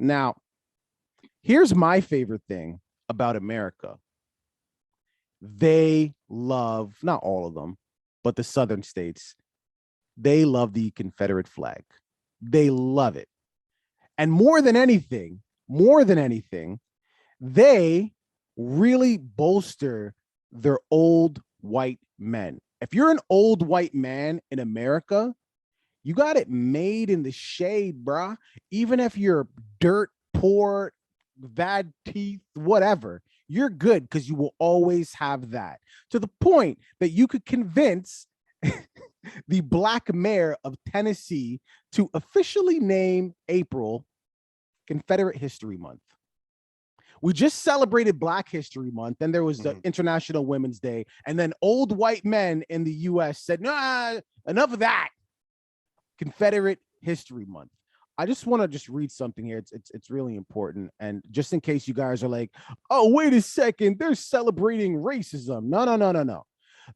Now, here's my favorite thing about America. They love, not all of them, but the southern states, they love the Confederate flag. They love it. And more than anything, they really bolster their old white men. If you're an old white man in America, you got it made in the shade, bruh. Even if you're dirt poor, bad teeth, whatever, you're good because you will always have that. To the point that you could convince the black mayor of Tennessee to officially name April Confederate History Month. We just celebrated Black History Month. Then there was the International Women's Day. And then old white men in the US said, nah, enough of that. Confederate History Month. I just want to just read something here. It's really important. And just in case you guys are like, oh, wait a second, they're celebrating racism. No.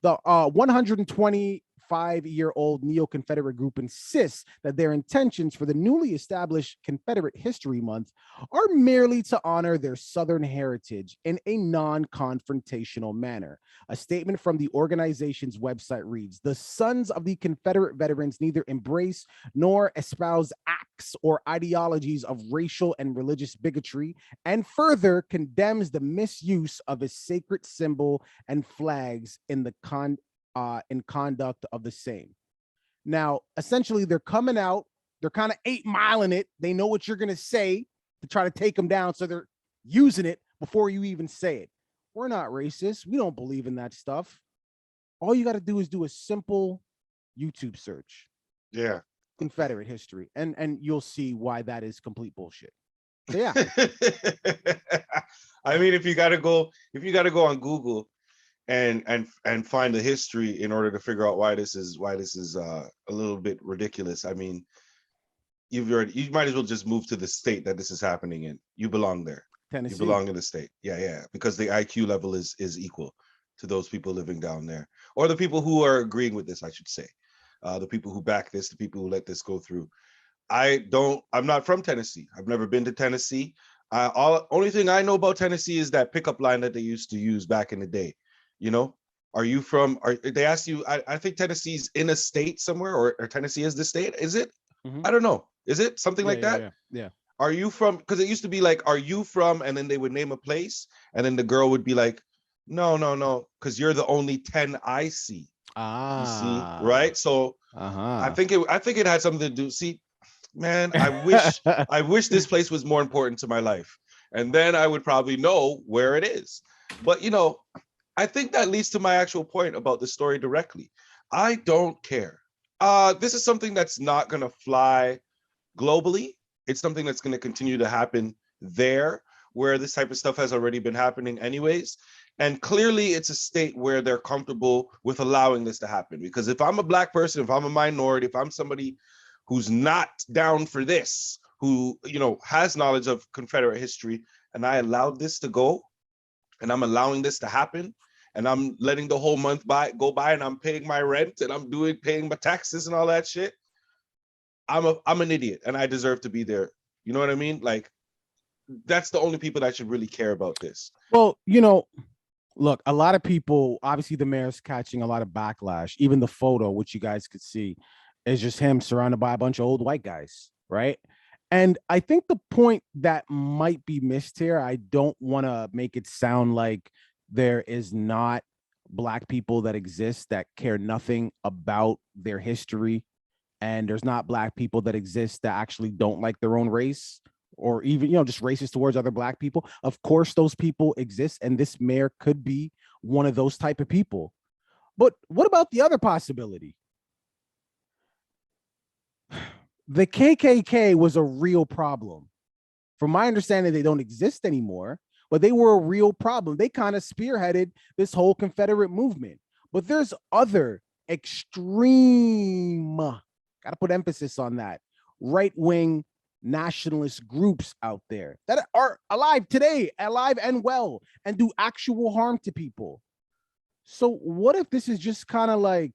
The 125-year-old neo-Confederate group insists that their intentions for the newly established Confederate History Month are merely to honor their Southern heritage in a non-confrontational manner. A statement from the organization's website reads, "The sons of the Confederate veterans neither embrace nor espouse acts or ideologies of racial and religious bigotry, and further condemns the misuse of a sacred symbol and flags in the conduct of the same." Now, essentially, they're coming out, they're kind of 8 miling it. They know what you're going to say to try to take them down. So they're using it before you even say it. We're not racist. We don't believe in that stuff. All you got to do is do a simple YouTube search. Yeah. Confederate history. And you'll see why that is complete bullshit. So yeah. I mean, if you gotta go on Google and find the history in order to figure out why this is a little bit ridiculous. I mean, you might as well just move to the state that this is happening in. You belong there. Tennessee. You belong in the state. Yeah, because the IQ level is equal to those people living down there, or the people who are agreeing with this, I should say. The people who back this, the people who let this go through. I'm not from Tennessee. I've never been to Tennessee. Only thing I know about Tennessee is that pickup line that they used to use back in the day. You know, they asked you, I think Tennessee's in a state somewhere, or Tennessee is the state. Is it? Mm-hmm. I don't know. Is it something like that? Yeah. Are you from, because it used to be like, are you from, and then they would name a place, and then the girl would be like, no, because you're the only 10 I see. You see, right? So I think it had something to do. See, man, I wish this place was more important to my life, and then I would probably know where it is. But I think that leads to my actual point about the story directly. I don't care. This is something that's not going to fly globally. It's something that's going to continue to happen there, where this type of stuff has already been happening anyways. And clearly it's a state where they're comfortable with allowing this to happen. Because if I'm a black person, if I'm a minority, if I'm somebody who's not down for this, who, has knowledge of Confederate history, and I allowed this to go, and I'm allowing this to happen, and I'm letting the whole month go by, and I'm paying my rent, and I'm paying my taxes and all that shit, I'm an idiot, and I deserve to be there. You know what I mean? Like, that's the only people that should really care about this. Well, look, a lot of people, obviously the mayor's catching a lot of backlash. Even the photo, which you guys could see, is just him surrounded by a bunch of old white guys, right? And I think the point that might be missed here, I don't want to make it sound like there is not black people that exist that care nothing about their history, and there's not black people that exist that actually don't like their own race, or even, just racist towards other black people. Of course, those people exist, and this mayor could be one of those type of people. But what about the other possibility? The KKK was a real problem. From my understanding, they don't exist anymore, but they were a real problem. They kind of spearheaded this whole Confederate movement. But there's other extreme, got to put emphasis on that, right-wing nationalist groups out there that are alive today, alive and well, and do actual harm to people. So what if this is just kind of like,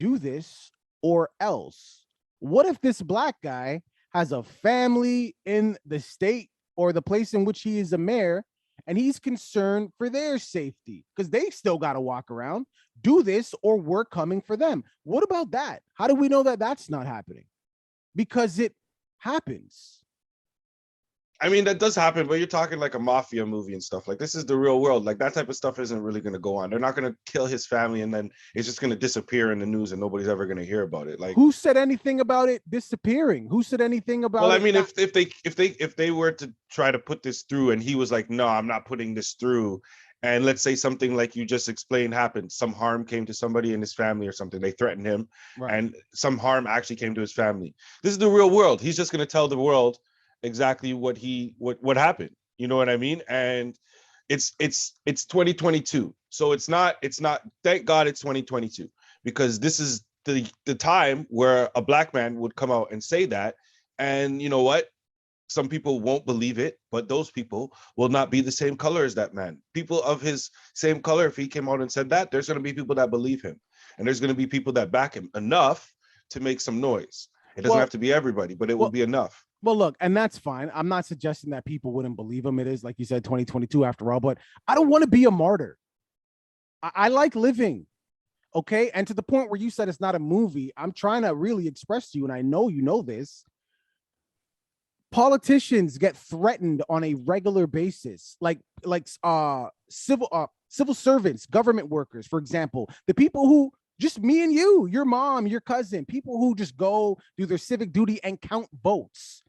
do this or else? What if this black guy has a family in the state or the place in which he is a mayor, and he's concerned for their safety because they still got to walk around, do this, or we're coming for them. What about that? How do we know that that's not happening? Because it happens. I mean, that does happen, but you're talking like a mafia movie and stuff. Like, this is the real world. Like, that type of stuff isn't really going to go on. They're not going to kill his family and then it's just going to disappear in the news and nobody's ever going to hear about it. Like, who said anything about it disappearing? Who said anything about well, it? I mean, if they were to try to put this through and he was like, no, I'm not putting this through. And let's say something like you just explained happened, some harm came to somebody in his family or something. They threatened him, right, and some harm actually came to his family. This is the real world. He's just going to tell the world exactly what happened. You know what I mean? And it's 2022. So it's not, thank God it's 2022, because this is the time where a black man would come out and say that. And you know what? Some people won't believe it, but those people will not be the same color as that man. People of his same color, if he came out and said that, there's going to be people that believe him. And there's going to be people that back him enough to make some noise. It doesn't have to be everybody, but it will be enough. Well, look, and that's fine. I'm not suggesting that people wouldn't believe him. It is, like you said, 2022 after all, but I don't want to be a martyr. I like living. Okay. And to the point where you said it's not a movie, I'm trying to really express to you, and I know you know this. Politicians get threatened on a regular basis, like civil servants, government workers, for example, the people who just me and you, your mom, your cousin, people who just go do their civic duty and count votes.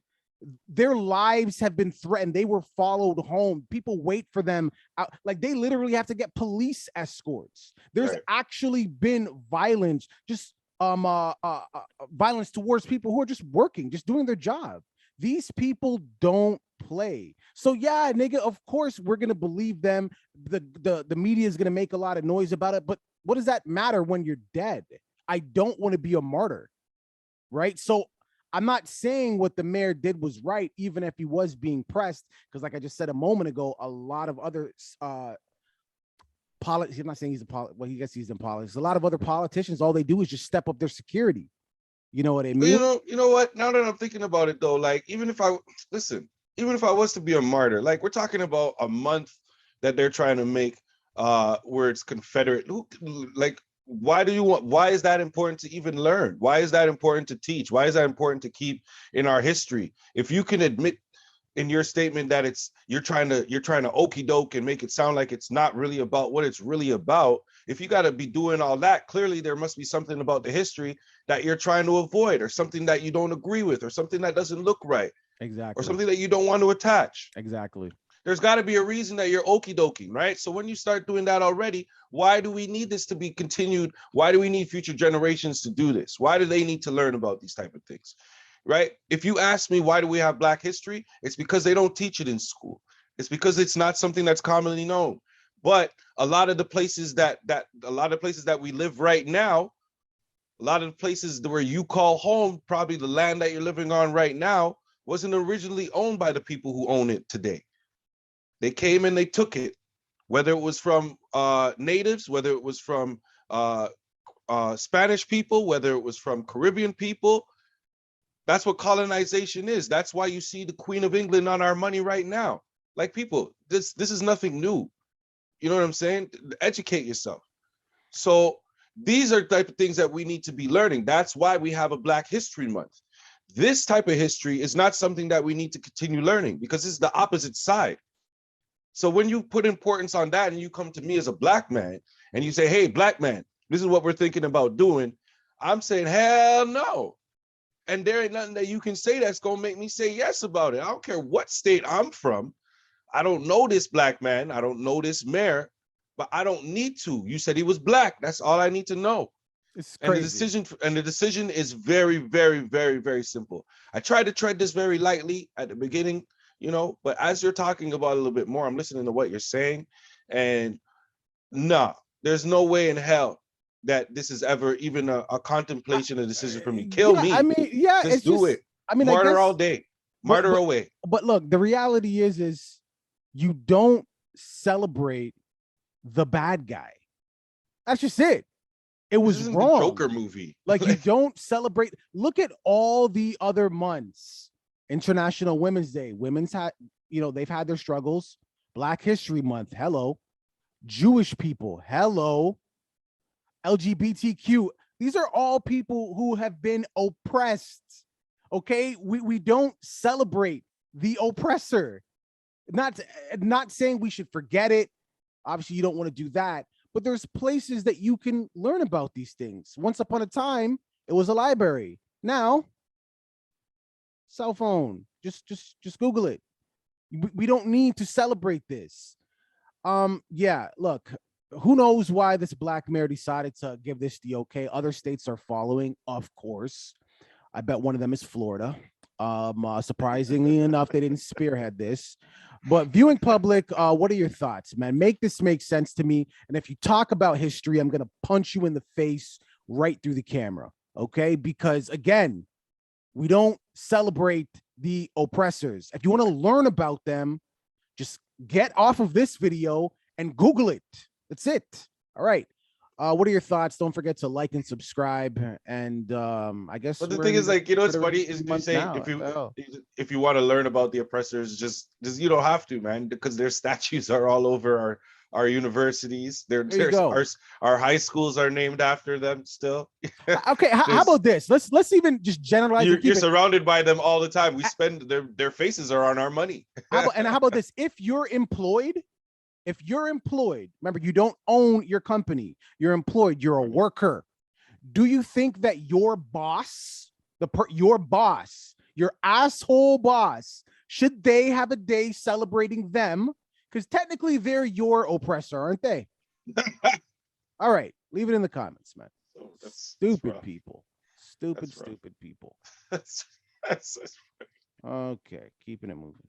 Their lives have been threatened. They were followed home. People wait for them out. Like, they literally have to get police escorts. There's actually been violence, just violence towards people who are just working, just doing their job. These people don't play. So yeah, nigga, of course we're gonna believe them. The media is gonna make a lot of noise about it, but what does that matter when you're dead? I don't want to be a martyr, right? So I'm not saying what the mayor did was right, even if he was being pressed, because like I just said a moment ago, a lot of other I'm not saying he's well, he gets he's in politics. A lot of other politicians, all they do is just step up their security. You know what I mean? You know what? Now that I'm thinking about it, though, like, even if I was to be a martyr, like, we're talking about a month that they're trying to make where it's Confederate. Like, why is that important to even learn? Why is that important to teach? Why is that important to keep in our history? If you can admit in your statement that you're trying to okey doke and make it sound like it's not really about what it's really about, if you got to be doing all that, clearly there must be something about the history that you're trying to avoid, or something that you don't agree with, or something that doesn't look right. Exactly. Or something that you don't want to attach. Exactly. There's got to be a reason that you're okey doking, right? So when you start doing that already, why do we need this to be continued? Why do we need future generations to do this? Why do they need to learn about these type of things? Right? If you ask me, why do we have Black history? It's because they don't teach it in school. It's because it's not something that's commonly known. But a lot of the places that we live right now, a lot of the places where you call home, probably the land that you're living on right now, wasn't originally owned by the people who own it today. They came and they took it, whether it was from natives, whether it was from Spanish people, whether it was from Caribbean people. That's what colonization is. That's why you see the Queen of England on our money right now. Like, people, this is nothing new. You know what I'm saying? Educate yourself. So these are the type of things that we need to be learning. That's why we have a Black History Month. This type of history is not something that we need to continue learning, because it's the opposite side. So when you put importance on that and you come to me as a Black man and you say, hey, Black man, this is what we're thinking about doing, I'm saying, hell no. And there ain't nothing that you can say that's going to make me say yes about it. I don't care what state I'm from. I don't know this Black man. I don't know this mayor, but I don't need to. You said he was Black. That's all I need to know. It's crazy. And the decision is very, very, very, very simple. I tried to tread this very lightly at the beginning, but as you're talking about it a little bit more, I'm listening to what you're saying, and nah, there's no way in hell that this is ever even a contemplation, a decision for me. Kill me. I mean, yeah, just do it. I mean, martyr all day. Martyr away. But look, the reality is you don't celebrate the bad guy. That's just it. It was wrong. The Joker movie. Like, you don't celebrate. Look at all the other months International Women's Day. Women's had, they've had their struggles. Black History Month. Hello. Jewish people. Hello. LGBTQ. These are all people who have been oppressed. Okay, we don't celebrate the oppressor. Not saying we should forget it. Obviously, you don't want to do that. But there's places that you can learn about these things. Once upon a time, it was a library. Now, cell phone. Just Google it. We don't need to celebrate this. Yeah, look, who knows why this black mayor decided to give this the okay. Other states are following, of course. I bet one of them is Florida. Surprisingly enough, they didn't spearhead this. But viewing public, what are your thoughts, man? Make this make sense to me. And if you talk about history, I'm going to punch you in the face right through the camera, okay? Because, again, we don't celebrate the oppressors. If you want to learn about them, just get off of this video and Google it. That's it. All right. What are your thoughts? Don't forget to like and subscribe. And I guess. But the thing is, like, it's funny is you say if you want to learn about the oppressors, just you don't have to, man, because their statues are all over our universities. Our high schools are named after them still. Okay, how about this? Let's even just generalize. You're surrounded by them all the time. We spend their faces are on our money. How about this? If you're employed, remember, you don't own your company. You're employed. You're a worker. Do you think that your boss, your asshole boss, should they have a day celebrating them? Because technically they're your oppressor, aren't they? All right, leave it in the comments, man. Stupid people. Stupid people. That's Okay, keeping it moving.